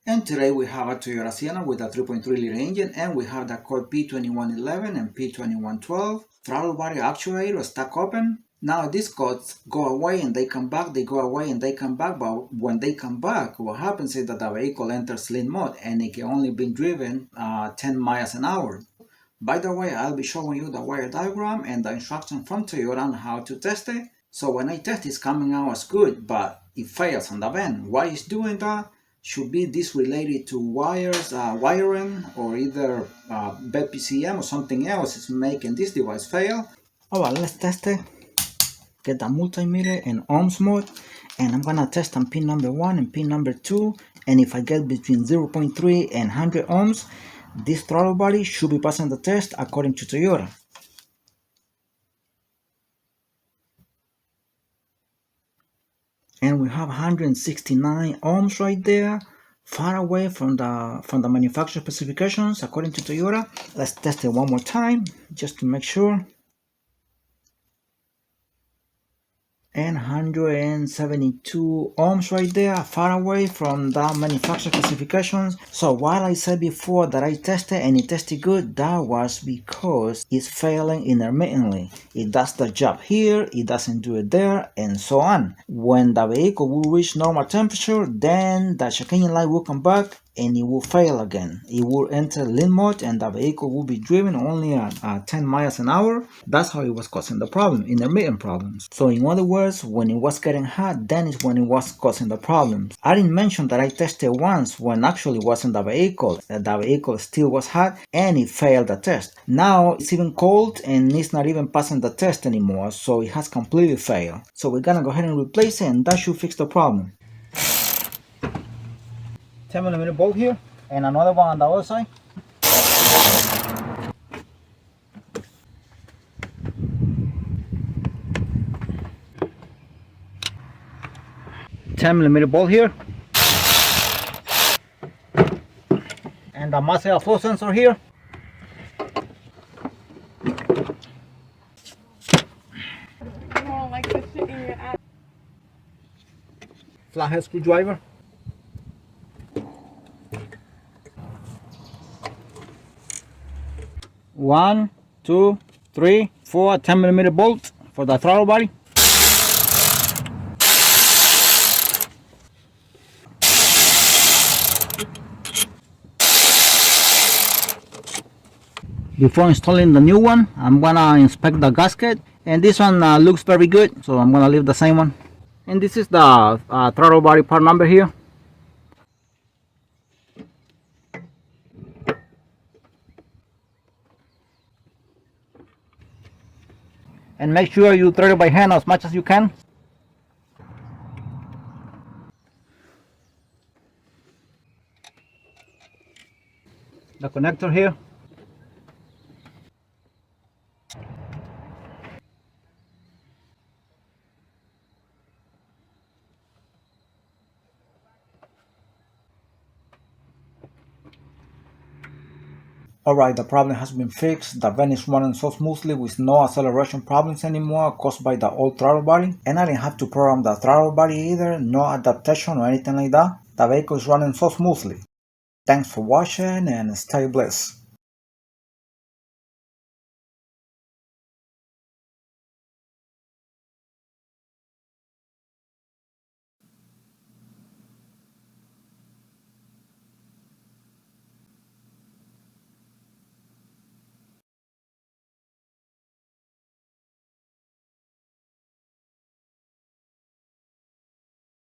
And today we have a Toyota Sienna with a 3.3 liter engine, and we have the code P2111 and P2112. Throttle body actuator stack open. Now these codes go away and they come back, they go away and they come back, but when they come back, what happens is that the vehicle enters lean mode and it can only be driven 10 miles an hour. By the way, I'll be showing you the wire diagram and the instruction from Toyota on how to test it. So when I test, it's coming out as good, but it fails on the van. Why it's doing that? Should be this related to wires, wiring, or either bad PCM or something else is making this device fail. Alright, let's test it. Get the multimeter in ohms mode, and I'm gonna test on pin number 1 and pin number 2, and if I get between 0.3 and 100 ohms, this throttle body should be passing the test according to Toyota. And we have 169 ohms right there, far away from the manufacturer specifications according to Toyota. Let's test it one more time just to make sure. And 172 ohms right there, far away from the manufacturer specifications. So while I said before that I tested and it tested good, that was because it's failing intermittently. It does the job here, it doesn't do it there, and so on. When the vehicle will reach normal temperature, then the check engine light will come back and it will fail again. It will enter lean mode and the vehicle will be driven only at 10 miles an hour. That's how it was causing the problem, intermittent problems. So in other words, when it was getting hot, then is when it was causing the problems. I didn't mention that I tested once when actually wasn't the vehicle. The vehicle still was hot and it failed the test. Now it's even cold and it's not even passing the test anymore, so it has completely failed. So we're gonna go ahead and replace it and that should fix the problem. 10mm bolt here and another one on the other side. $10mm bolt here and the muscle flow sensor here. I don't like this shit in your ass. Flathead screwdriver. One, two, three, 4 10mm bolts for the throttle body. Before installing the new one, I'm gonna inspect the gasket, and this one looks very good, so I'm gonna leave the same one. And this is the throttle body part number here. And make sure you thread it by hand as much as you can. The connector here. Alright, the problem has been fixed. The van is running so smoothly with no acceleration problems anymore caused by the old throttle body. And I didn't have to program the throttle body either, no adaptation or anything like that. The vehicle is running so smoothly. Thanks for watching and stay blessed.